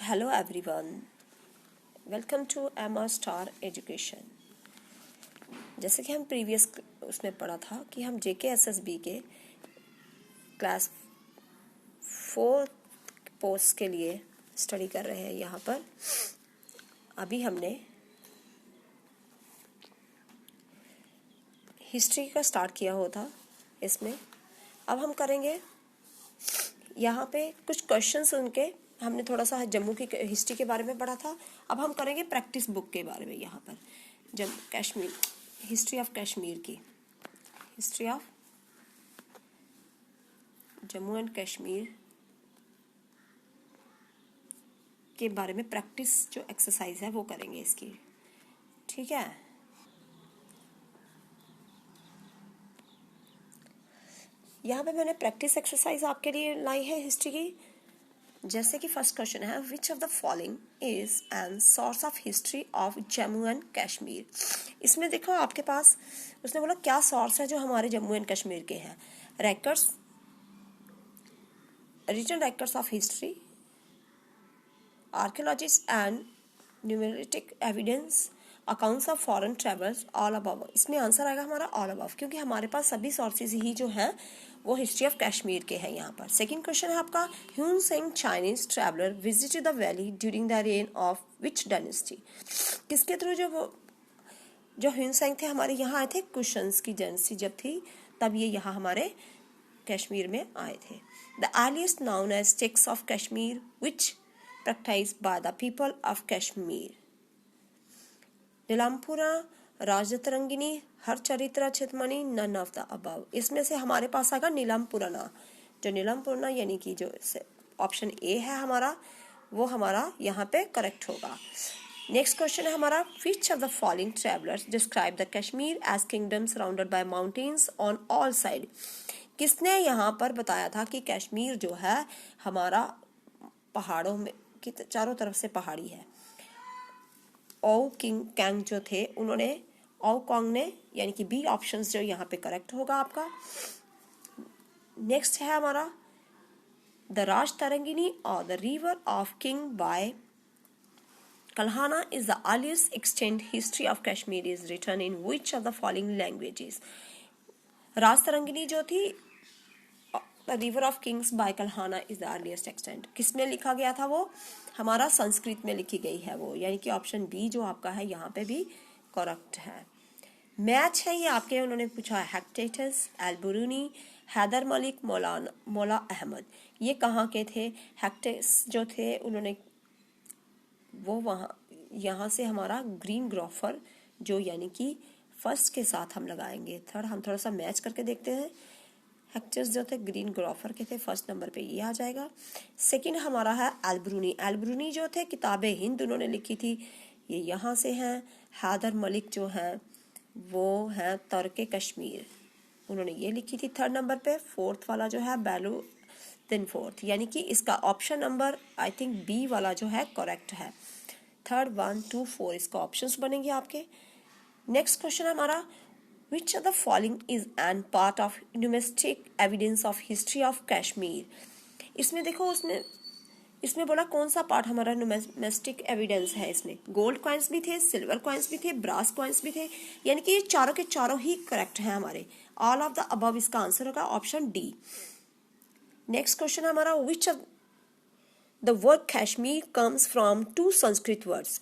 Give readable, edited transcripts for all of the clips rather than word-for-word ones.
Hello everyone, welcome to एमा star education. जैसे कि हम प्रीवियस उसमें पढ़ा था कि हम JKSSB के क्लास 4 पोस्ट के लिए स्टडी कर रहे हैं। यहाँ पर अभी हमने हिस्ट्री का स्टार्ट किया हुआ था। इसमें अब हम करेंगे, यहाँ पे कुछ क्वेश्चंस उनके हमने थोड़ा सा जम्मू की हिस्ट्री के बारे में पढ़ा था। अब हम करेंगे प्रैक्टिस बुक के बारे में। यहाँ पर जम्मू कश्मीर, हिस्ट्री ऑफ कश्मीर की, history of Jammu and Kashmir के बारे में प्रैक्टिस जो एक्सरसाइज है वो करेंगे इसकी। ठीक है, यहाँ पे मैंने प्रैक्टिस एक्सरसाइज आपके लिए लाई है हिस्ट्री की। जैसे कि फर्स्ट क्वेश्चन है, विच of the following is an source of history of Jammu and Kashmir. इसमें देखो आपके पास उसने बोला क्या सोर्स है जो हमारे जम्मू एंड कश्मीर के हैं। records, written records of history, archaeologists and numeric evidence, accounts of foreign travels, all above. इसमें आंसर आएगा हमारा ऑल अबव, क्योंकि हमारे पास सभी सोर्सेज ही जो हैं वो हिस्ट्री ऑफ कश्मीर के हैं। यहाँ पर सेकंड क्वेश्चन है आपका, Hiuen Tsang Chinese traveller visited the valley during the reign of which dynasty. किसके थ्रू जो ह्यून सेंग थे हमारे यहाँ आए थे, कुशन्स की डायनेस्टी जब थी तब ये यहाँ हमारे कश्मीर में आए थे। The earliest known as texts of Kashmir which practice by the people of Kashmir. Nilampura, Rajatarangini, Har Charitra Chintamani, none of the above. इसमें से हमारे पास आएगा नीलाम्पुरना। जो नीलाम्पुरना यानी कि जो ऑप्शन ए है हमारा, वो हमारा यहाँ पे करेक्ट होगा। नेक्स्ट क्वेश्चन है हमारा, which of the following travellers describe the Kashmir as kingdom surrounded by mountains on all side. किसने यहाँ पर बताया था कि कश्मीर जो है हमारा पहाड़ों में की चारों तरफ से पहाड़ी है। ओ किंग कैंग जो थे उन्होंने, ओ कॉन्ग ने, यानी कि बी ऑप्शंस जो यहाँ पे करेक्ट होगा आपका। नेक्स्ट है हमारा, द राज तरंगिनी और the river of king by Kalhana is the earliest extant history of Kashmir is written in which of the following languages. Raj Tarangini जो थी, river of kings by Kalhana is the earliest extant, किसमें लिखा गया था वो, हमारा संस्कृत में लिखी गई है वो, यानी कि ऑप्शन बी जो आपका है यहाँ पे भी करेक्ट है। मैच है ये आपके, उन्होंने पूछा हेक्टेटस, अल-बुरूनी, हैदर मलिक, मौला अहमद। ये कहाँ के थे? हेक्टेटस जो थे उन्होंने वो वहाँ, यहाँ से हमारा ग्रीन ग्रोफर जो यानी कि फर्स्ट के साथ हम लगाएंगे। थर्ड हम थोड़ा सा मैच करके देखते हैं। हेक्टेटस जो थे ग्रीन ग्रोफर के थे, फर्स्ट नंबर पे ये आ जाएगा। सेकंड हमारा है अल-बुरूनी। अल-बुरूनी जो थे किताबे हिंद उन्होंने लिखी थी, ये यहाँ से हैं। हैदर मलिक जो हैं वो हैं तर्क कश्मीर, उन्होंने ये लिखी थी थर्ड नंबर पे। फोर्थ वाला जो है बैलू दिन फोर्थ, यानी कि इसका option number I think B वाला जो है करेक्ट है। थर्ड 1 2 4 इसका ऑप्शंस बनेंगे आपके। नेक्स्ट क्वेश्चन हमारा, which of the following is an part of numismatic evidence of history of Kashmir। इसमें देखो इसमें बोला कौन सा पार्ट हमारा न्यूमिस्टिक एविडेंस है। इसमें गोल्ड कॉइन्स भी थे, सिल्वर कॉइन्स भी थे, ब्रास कॉइन्स भी थे, यानी कि ये चारों के चारों ही करेक्ट हैं हमारे। ऑल ऑफ द अबव इसका आंसर होगा ऑप्शन डी। नेक्स्ट क्वेश्चन हमारा, which of the word Kashmir comes from two Sanskrit words,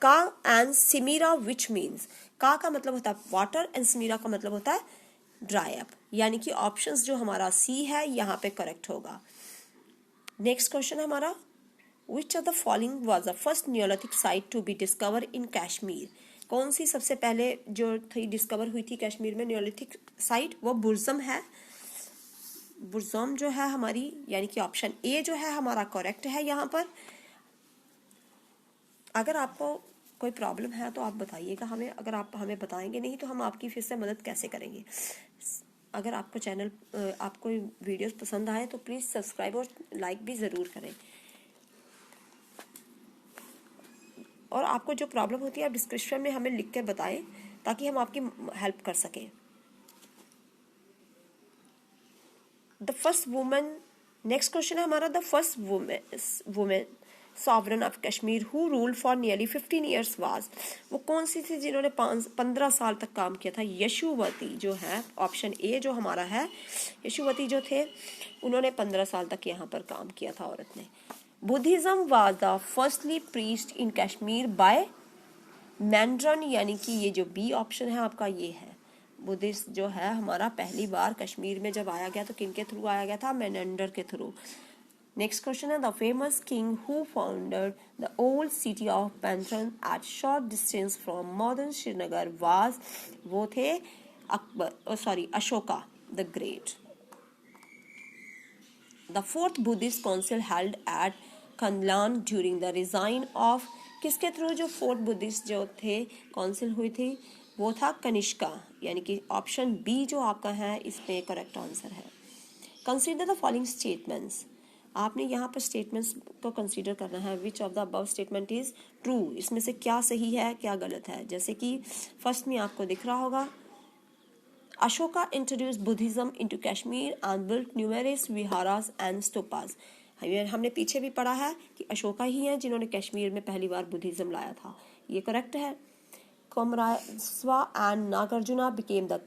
ka and shimira, which means. का मतलब होता है वाटर एंड सिमीरा का मतलब होता है ड्राई अप, यानी कि ऑप्शंस जो हमारा सी है यहाँ पे करेक्ट होगा। नेक्स्ट क्वेश्चन हमारा, which of the following was the first neolithic site to be discover in Kashmir. कौन सी सबसे पहले जो थी डिस्कवर हुई थी कश्मीर में नियोलिथिक साइट, वो बुर्जम है। बुर्जम जो है हमारी, यानी कि ऑप्शन ए जो है हमारा करेक्ट है यहाँ पर। अगर आपको कोई प्रॉब्लम है तो आप बताइएगा हमें, अगर आप हमें बताएंगे नहीं तो हम आपकी फिर से मदद कैसे करेंगे। अगर आपको चैनल, आपको वीडियोस पसंद आए तो प्लीज़ सब्सक्राइब और लाइक भी ज़रूर करें। और आपको जो प्रॉब्लम होती है आप डिस्क्रिप्शन में हमें लिख कर बताएं ताकि हम आपकी हेल्प कर सकें। The first women, next question है हमारा, the first women sovereign of Kashmir who ruled for nearly 15 years was, वो कौन सी थी जिन्होंने 15 साल तक काम किया था? यशोवती जो है, ऑप्शन ए जो हमारा है, यशोवती जो थे उन्होंने 15 साल तक यहाँ पर काम किया था औरत ने। Buddhism was the firstly preached in Kashmir by Menander, यानी कि ये जो बी ऑप्शन है आपका ये है। बुद्धिस्ट जो है हमारा पहली बार कश्मीर में जब आया गया तो किन के थ्रू आया गया था? मेनेंडर के थ्रू। नेक्स्ट क्वेश्चन है the famous king who founded the old city of Pandrethan at short distance from modern Srinagar was, वो थे Ashoka the great. The fourth Buddhist council held at Khanlan during the reign of, किसके through जो fourth Buddhist जो थे council हुई थी वो था कनिष्का, यानी कि ऑप्शन बी जो आपका है इसमें करेक्ट आंसर है। कंसीडर द फॉलोइंग स्टेटमेंट्स, आपने यहाँ पर स्टेटमेंट्स को कंसीडर करना है। विच of the above statement is true, इसमें से क्या सही है क्या गलत है। जैसे कि फर्स्ट में आपको दिख रहा होगा Ashoka introduce Buddhism into Kashmir and built numerous विहारास and stupas. हमने पीछे भी पढ़ा है कि अशोका ही हैं जिन्होंने कश्मीर में पहली बार बुद्धिज्म लाया था, ये करेक्ट है। Kumaraswa and Nagarjuna became the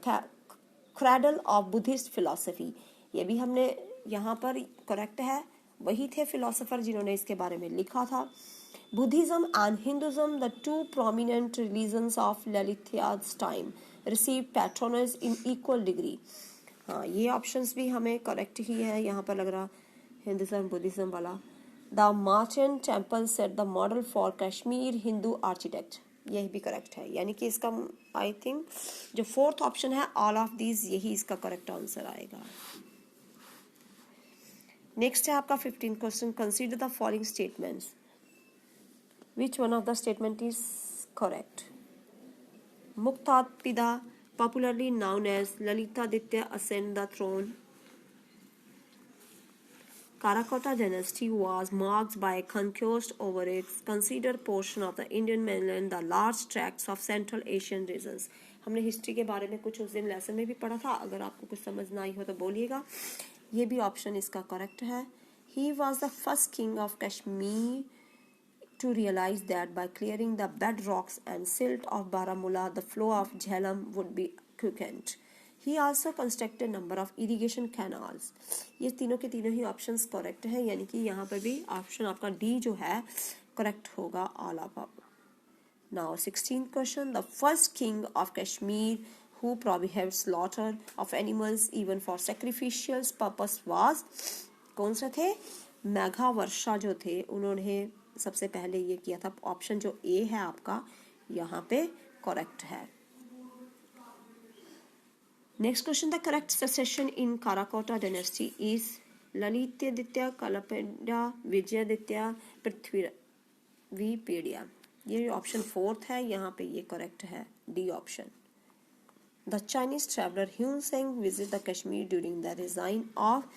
cradle of Buddhist philosophy, ये भी हमने यहाँ पर करेक्ट है, वही थे फिलोसोफर जिन्होंने इसके बारे में लिखा था। Buddhism and Hinduism the two prominent religions of Lalitya's time receive patronage in equal degree. हाँ, ये ऑप्शंस भी हमें करेक्ट ही है, यहाँ पर लग रहा हिंदुज्म बुद्धिज्म वाला। The Martand temple set the model for Kashmir Hindu architect, यही भी करेक्ट है, यानी कि इसका आई थिंक जो फोर्थ ऑप्शन है ऑल ऑफ दीज, यही इसका करेक्ट आंसर आएगा। नेक्स्ट है आपका 15 question, consider the following statements, which one of the statements is correct. Muktapida popularly known as Lalitaditya ascend the throne. Karakota dynasty was marked by conquest over its considered portion of the Indian mainland, the large tracts of Central Asian regions। हमने history के बारे में कुछ उस दिन lesson में भी पढ़ा था, अगर आपको कुछ समझ ना आई हो तो बोलिएगा। ये भी ऑप्शन इसका करेक्ट है। He was the first king of Kashmir to realize that by clearing the bedrocks and silt of Baramulla, the flow of Jhelum would be quickened. He also constructed number of irrigation canals। ये तीनों के तीनों ही options correct हैं, यानी कि यहाँ पर भी ऑप्शन आपका डी जो है करेक्ट होगा all of. Now 16th question, the first king of Kashmir who prohibited slaughter of animals even for sacrificial purpose was, कौन से थे? मेघावर्षा जो थे उन्होंने सबसे पहले ये किया था। ऑप्शन जो ए है आपका यहाँ पे करेक्ट है। Next question, the correct succession in Karakota dynasty is Lalitaditya, Kalpeda, Vijayaditya, Prithvipida. ये ऑप्शन फोर्थ है, यहाँ पे ये करेक्ट है, D option. The Chinese traveller Hiuen Tsang visit the Kashmir during the reign of,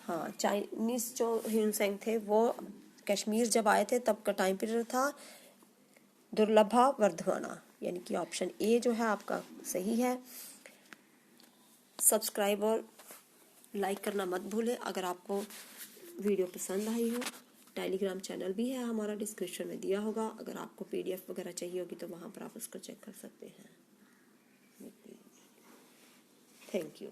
हाँ चाइनीज जो ह्यून सेंग थे वो कश्मीर जब आए थे तब का टाइम पीरियड था दुर्लभा वर्धमाना, यानी कि ऑप्शन ए जो है आपका सही है। सब्सक्राइब और लाइक करना मत भूलें अगर आपको वीडियो पसंद आई हो। टेलीग्राम चैनल भी है हमारा, डिस्क्रिप्शन में दिया होगा, अगर आपको पीडीएफ वगैरह चाहिए होगी तो वहाँ पर आप उसको चेक कर सकते हैं। Thank you.